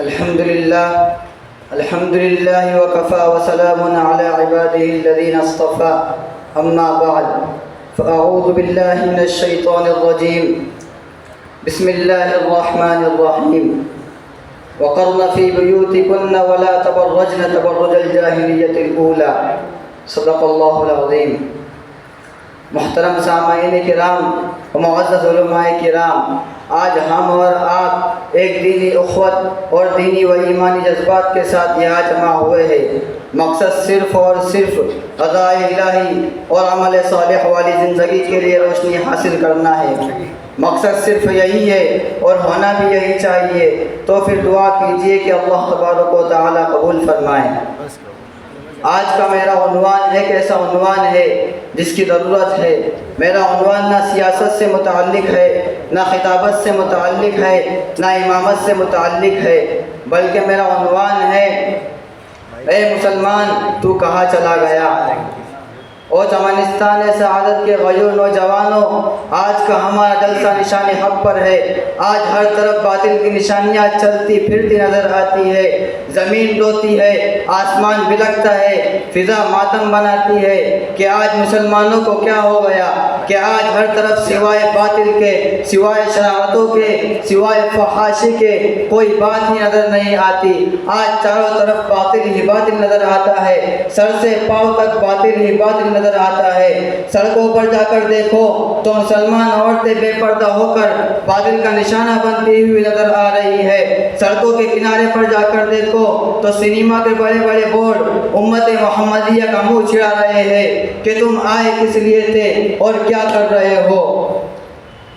الحمد لله وكفى وسلام على عباده الذين اصطفى أما بعد فأعوذ بالله من الشيطان الرجيم بسم الله الرحمن الرحيم وقرن في بيوتكن ولا تبرجن تبرج الجاهلية الأولى صدق الله العظيم۔ محترم سامعین کرام و معزز علماء کرام، آج ہم اور آپ ایک دینی اخوت اور دینی و ایمانی جذبات کے ساتھ یہاں جمع ہوئے ہیں۔ مقصد صرف اور صرف قضاء الہی اور عمل صالح والی زندگی کے لیے روشنی حاصل کرنا ہے۔ مقصد صرف یہی ہے اور ہونا بھی یہی چاہیے۔ تو پھر دعا کیجئے کہ اللہ تبارک و تعالی قبول فرمائے۔ آج کا میرا عنوان ایک ایسا عنوان ہے جس کی ضرورت ہے۔ میرا عنوان نہ سیاست سے متعلق ہے، نہ خطابت سے متعلق ہے، نہ امامت سے متعلق ہے، بلکہ میرا عنوان ہے اے مسلمان تو کہاں چلا گیا۔ او چمنستان سعادت کے غیور نوجوانوں، آج کا ہمارا جلسہ نشان حق پر ہے۔ آج ہر طرف باطل کی نشانیاں چلتی پھرتی نظر آتی ہے۔ زمین روتی ہے، آسمان بلکتا ہے، فضا ماتم بناتی ہے کہ آج مسلمانوں کو کیا ہو گیا کہ آج ہر طرف سوائے باطل کے، سوائے شرارتوں کے، سوائے فحاشی کے کوئی بات ہی نظر نہیں آتی۔ آج چاروں طرف باطل ہی باطل نظر آتا ہے، سر سے پاؤں تک باطل ہی باطل نظر آتا ہے۔ سڑکوں پر جا کر دیکھو تو مسلمان عورتیں بے پردہ ہو کر باطل کا نشانہ بنتی ہوئی نظر آ رہی ہے۔ سڑکوں کے کنارے پر جا کر دیکھو تو سنیما کے بڑے بڑے بورڈ امت محمدیہ کا منہ چھڑا رہے ہیں کہ تم آئے کس لیے تھے اور کیا کر رہے ہو۔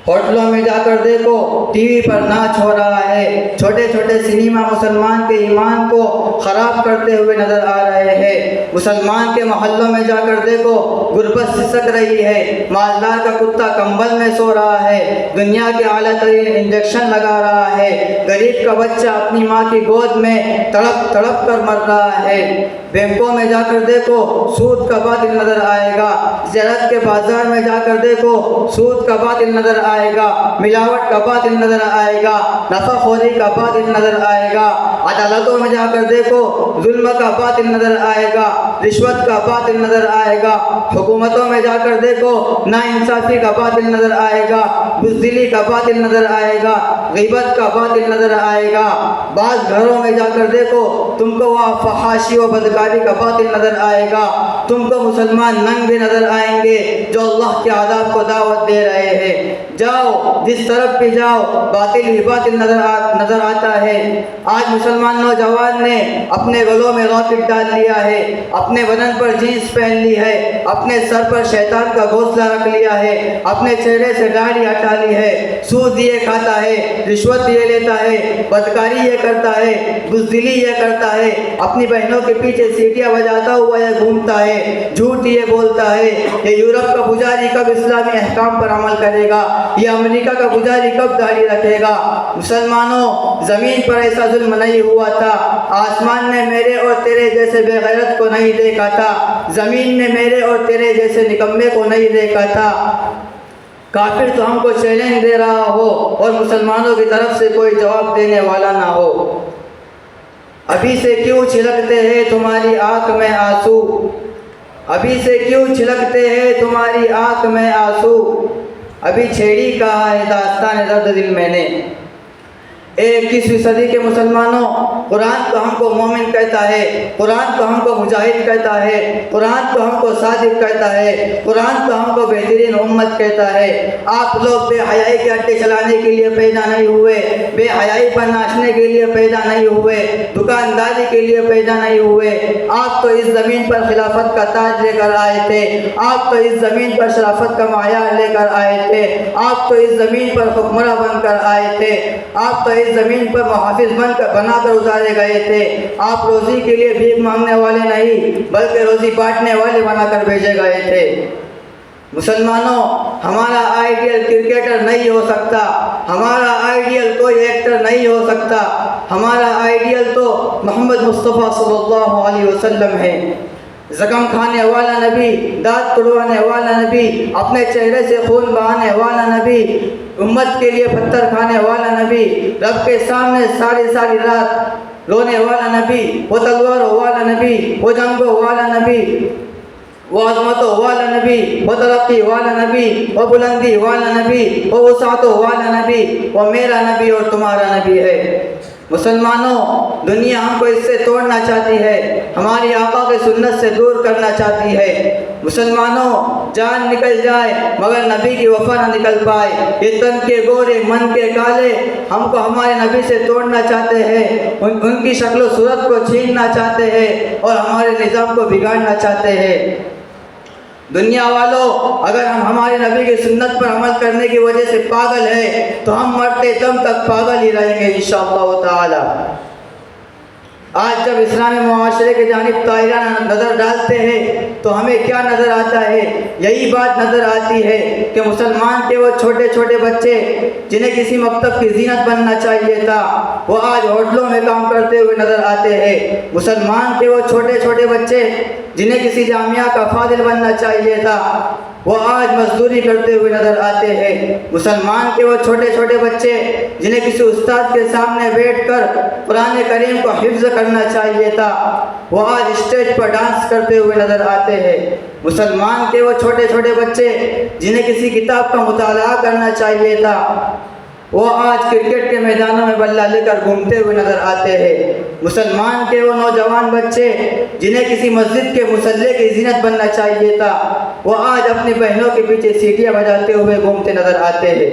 ہوٹلوں میں جا کر دیکھو ٹی وی پر ناچ ہو رہا ہے۔ چھوٹے چھوٹے سنیما مسلمان کے ایمان کو خراب کرتے ہوئے نظر آ رہے ہیں۔ مسلمان کے محلوں میں جا کر دیکھو غربت سسک رہی ہے، مالدار کا کتا کمبل میں سو رہا ہے، دنیا کے اعلیٰ ترین انجیکشن لگا رہا ہے، غریب کا بچہ اپنی ماں کی گود میں تڑپ تڑپ کر مر رہا ہے۔ بینکوں میں جا کر دیکھو سود کا باطل نظر آئے گا، زراعت کے بازار میں جا کر دیکھو سود کا باطل نظر آئے گا، ملاوٹ کا باطل نظر آئے گا، نفع خوری کا باطل نظر آئے گا۔ عدالتوں میں جا کر دیکھو ظلم کا باطل نظر آئے گا، رشوت کا باطل نظر آئے گا۔ حکومتوں میں جا کر دیکھو ناانصافی کا باطل نظر آئے گا، بزدلی کا باطل نظر آئے گا، غیبت کا باطل نظر آئے گا۔ بعض گھروں میں جا کر دیکھو تم کو وہاں فحاشی و بدکاری کا باطل نظر آئے گا۔ تم کو مسلمان ننگ بھی نظر آئیں گے جو اللہ کے عذاب کو دعوت دے رہے ہیں۔ جاؤ جس طرف بھی جاؤ باطل ہی باطل نظر آتا ہے۔ آج مسلمان نوجوان نے اپنے گلوں میں راکٹ ڈال لیا ہے، اپنے بدن پر جینس پہن لی ہے، اپنے سر پر شیطان کا گھونسلہ رکھ لیا ہے، اپنے چہرے سے داڑھی ہٹا لی ہے، سود یہ کھاتا ہے، رشوت یہ لیتا ہے، بدکاری یہ کرتا ہے، بزدلی یہ کرتا ہے، اپنی بہنوں کے پیچھے سیٹیاں بجاتا ہوا یہ گھومتا ہے، جھوٹ یہ بولتا ہے۔ یہ یورپ کا پجاری کب اسلامی احکام پر عمل کرے گا؟ یہ امریکہ کا پجاری کب داڑھی رکھے گا؟ مسلمانوں، زمین پر ایسا ظلم نہیں ہوا تھا، آسمان نے میرے اور تیرے جیسے بے غیرت کو نہیں دیکھا تھا، زمین نے میرے اور تیرے جیسے نکمے کو نہیں دیکھا تھا۔ کافر تو ہم کو چیلنج دے رہا ہو اور مسلمانوں کی طرف سے کوئی جواب دینے والا نہ ہو۔ ابھی سے کیوں چھلکتے ہیں تمہاری آنکھ میں آنسو، ابھی سے کیوں چھلکتے ہیں تمہاری آنکھ میں آنسو، ابھی چھیڑی کہا ہے داستان درد دل میں نے۔ 21ویں صدی کے مسلمانوں، قرآن تو ہم کو مومن کہتا ہے، قرآن تو ہم کو مجاہد کہتا ہے، قرآن تو ہم کو صادق کہتا ہے، قرآن تو ہم کو بہترین امت کہتا ہے۔ آپ لوگ بے حیائی کے اڈے چلانے کے لیے پیدا نہیں ہوئے، بے حیائی پر ناچنے کے لیے پیدا نہیں ہوئے، دکانداری کے لیے پیدا نہیں ہوئے۔ آپ تو اس زمین پر خلافت کا تاج لے کر آئے تھے، آپ تو اس زمین پر شرافت کا معیار لے کر آئے تھے، آپ تو اس زمین پر حکمراں بن کر آئے تھے، آپ تو اس زمین پر محافظ بنا کر اتارے گئے تھے۔ آپ روزی کے لیے بھیک مانگنے والے نہیں بلکہ روزی بانٹنے والے بنا کر بھیجے گئے تھے۔ مسلمانوں، ہمارا آئیڈیل کرکٹر نہیں ہو سکتا، ہمارا آئیڈیل کوئی ایکٹر نہیں ہو سکتا، ہمارا آئیڈیل تو محمد مصطفیٰ صلی اللہ علیہ وسلم ہے۔ زخم کھانے والا نبی، دانت توڑوانے والا نبی، اپنے چہرے سے خون بہانے والا نبی، امت کے لیے پتھر کھانے والا نبی، رب کے سامنے ساری رات رونے والا نبی، وہ تلواروں والا نبی، وہ جنگوں والا نبی، وہ عظمتوں والا نبی، وہ ترقی والا نبی، وہ بلندی والا نبی، وہ وسعتوں والا نبی، وہ میرا نبی اور تمہارا نبی ہے۔ مسلمانوں، دنیا ہم کو اس سے توڑنا چاہتی ہے، ہماری آقا کی سنت سے دور کرنا چاہتی ہے۔ مسلمانوں، جان نکل جائے مگر نبی کی وفا نہ نکل پائے۔ یہ تن کے گورے من کے کالے ہم کو ہمارے نبی سے توڑنا چاہتے ہیں، ان کی شکل و صورت کو چھیننا چاہتے ہیں اور ہمارے نظام کو بگاڑنا چاہتے ہیں۔ دنیا والوں، اگر ہم ہمارے نبی کی سنت پر عمل کرنے کی وجہ سے پاگل ہیں تو ہم مرتے دم تک پاگل ہی رہیں گے انشاءاللہ تعالی۔ آج جب اسلامی معاشرے کی جانب طائرانہ نظر ڈالتے ہیں تو ہمیں کیا نظر آتا ہے؟ یہی بات نظر آتی ہے کہ مسلمان کے وہ چھوٹے چھوٹے بچے جنہیں کسی مکتب کی زینت بننا چاہیے تھا، وہ آج ہوٹلوں میں کام کرتے ہوئے نظر آتے ہیں۔ مسلمان کے وہ چھوٹے چھوٹے بچے جنہیں کسی جامعہ کا فاضل بننا چاہیے تھا، وہ آج مزدوری کرتے ہوئے نظر آتے ہیں۔ مسلمان کے وہ چھوٹے چھوٹے بچے جنہیں کسی استاد کے سامنے بیٹھ کر قرآن کریم کو حفظ کرنا چاہیے تھا، وہ آج اسٹیج پر ڈانس کرتے ہوئے نظر آتے ہیں۔ مسلمان کے وہ چھوٹے چھوٹے بچے جنہیں کسی کتاب کا مطالعہ کرنا چاہیے تھا، وہ آج کرکٹ کے میدانوں میں بلہ لے کر گھومتے ہوئے نظر آتے ہیں۔ مسلمان کے وہ نوجوان بچے جنہیں کسی مسجد کے مصلی کی زینت بننا چاہیے تھا، وہ آج اپنی بہنوں کے پیچھے سیٹیاں بجاتے ہوئے گھومتے نظر آتے ہیں۔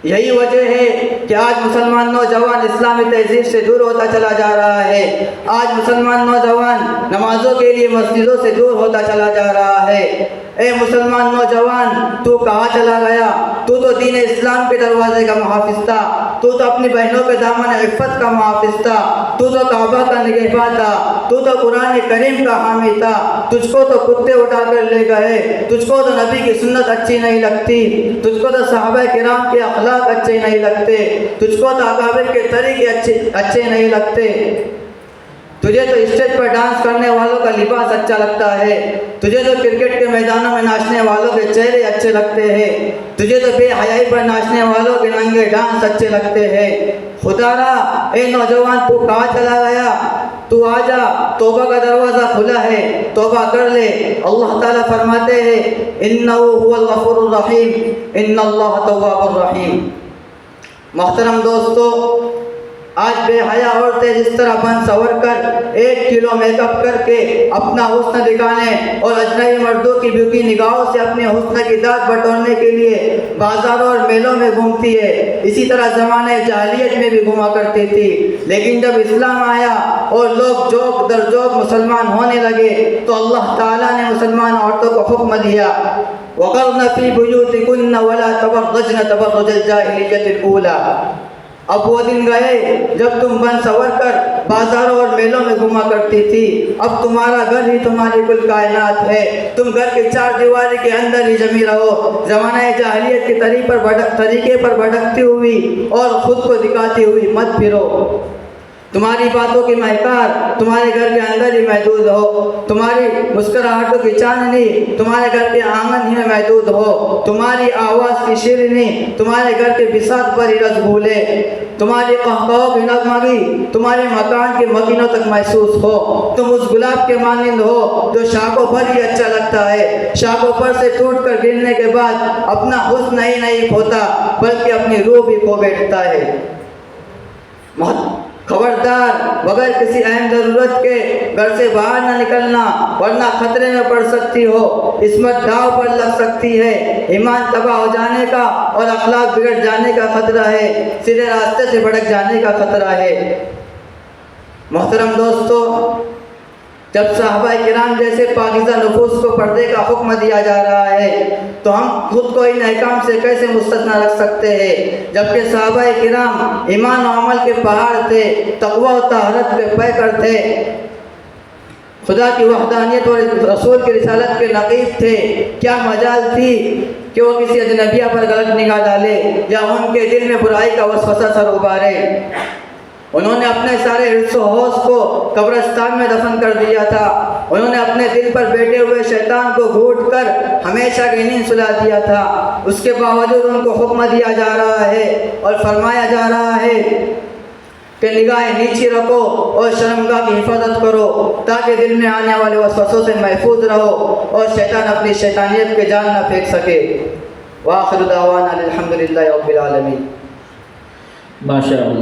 یہی وجہ ہے کہ آج مسلمان نوجوان اسلامی تہذیب سے دور ہوتا چلا جا رہا ہے۔ آج مسلمان نوجوان نمازوں کے لیے مسجدوں سے دور ہوتا چلا جا رہا ہے۔ اے مسلمان نوجوان، تو کہاں چلا گیا؟ تو دین اسلام کے دروازے کا محافظ تھا، تو اپنی بہنوں کے دامن عفت کا محافظ تھا، تو کعبہ کا نگہبان تھا، تو قرآن کریم کا حامی تھا۔ تجھ کو تو کتے اٹھا کر لے گئے، تجھ کو تو نبی کی سنت اچھی نہیں لگتی، تجھ کو تو صحابہ کرام کے اخلاق اچھے نہیں لگتے، تجھ کو تو اکابر کے طریقے اچھے نہیں لگتے، تجھے تو اسٹیج پر ڈانس کرنے والوں کا لباس اچھا لگتا ہے، تجھے تو کرکٹ کے میدانوں میں ناچنے والوں کے چہرے اچھے لگتے ہیں، تجھے تو بے حیائی پر ناچنے والوں کے ننگے ڈانس اچھے لگتے ہیں۔ خدا را، اے نوجوان، تو کہاں چلا گیا؟ تو آ جا، توبہ کا دروازہ کھلا ہے، توبہ کر لے۔ اللہ تعالیٰ فرماتے ہیں انہ هو الغفور الرحیم، ان اللہ تواب الرحیم۔ محترم دوستو، آج بے حیا عورتیں جس طرح بن سور کر 1 کلو میک اپ کر کے اپنا حسن دکھانے اور اجنبی مردوں کی بھوکی نگاہوں سے اپنے حسن کی داد بٹورنے کے لیے بازاروں اور میلوں میں گھومتی ہے، اسی طرح زمانہ جاہلیت میں بھی گھوما کرتی تھی۔ لیکن جب اسلام آیا اور لوگ جوک در جوک مسلمان ہونے لگے تو اللہ تعالیٰ نے مسلمان عورتوں کو حکم دیا وَقَرْنَ فِي بُيُوتِكُنَّ وَلَا تَبَرَّجْنَ تَبَرُّجَ الْجَاهِلِيَّةِ الْأُولَىٰ۔ اب وہ دن گئے جب تم بن سور کر بازاروں اور میلوں میں گھوما کرتی تھی، اب تمہارا گھر ہی تمہاری کل کائنات ہے، تم گھر کے 4 دیواری کے اندر ہی جمی رہو، زمانہ جاہلیت کے طریقے پر بھٹکتی ہوئی اور خود کو دکھاتی ہوئی مت پھرو۔ تمہاری باتوں کی مہکار تمہارے گھر کے اندر ہی محدود ہو، تمہاری مسکراہٹوں کی چاندنی تمہارے گھر کے آنگن ہی میں محدود ہو، تمہاری آواز کی شیرینی تمہارے گھر کے بساط پر ہی رس بھولے، تمہاری قہقہوں کی نغمگی تمہارے مکان کے مکینوں تک محسوس ہو۔ تم اس گلاب کے مانند ہو جو شاخوں پر ہی اچھا لگتا ہے، شاخوں پر سے ٹوٹ کر گرنے کے بعد اپنا حسن نہیں کھوتا بلکہ اپنی روح بھی کھو بیٹھتا ہے۔ خبردار، بغیر کسی اہم ضرورت کے گھر سے باہر نہ نکلنا، ورنہ خطرے میں پڑ سکتی ہو، عصمت داؤ پر لگ سکتی ہے، ایمان تباہ ہو جانے کا اور اخلاق بگڑ جانے کا خطرہ ہے، سیدھے راستے سے بھٹک جانے کا خطرہ ہے۔ محترم دوستو، جب صحابہ کرام جیسے پاکیزہ نفوس کو پردے کا حکم دیا جا رہا ہے تو ہم خود کو ان احکام سے کیسے مستثنی رکھ سکتے ہیں، جبکہ صحابہ کرام ایمان و عمل کے پہاڑ تھے، تقوی و طہارت کے پیکر تھے، خدا کی وحدانیت اور رسول کی رسالت کے نقیب تھے۔ کیا مجال تھی کہ وہ کسی اجنبیہ پر غلط نگاہ ڈالے یا ان کے دل میں برائی کا وسوسہ سر ابارے۔ انہوں نے اپنے سارے حرص و حوص کو قبرستان میں دفن کر دیا تھا. انہوں نے اپنے دل پر بیٹھے ہوئے شیطان کو گھونٹ کر ہمیشہ کی نیند سلا دیا تھا. اس کے باوجود ان کو حکم دیا جا رہا ہے اور فرمایا جا رہا ہے کہ نگاہیں نیچی رکھو اور شرمگاہ کی حفاظت کرو تاکہ دل میں آنے والے وسوسوں سے محفوظ رہو اور شیطان اپنی شیطانیت کے جال نہ پھینک سکے. وآخر دعوانا الحمدللہ رب العالمین. ماشاء اللہ.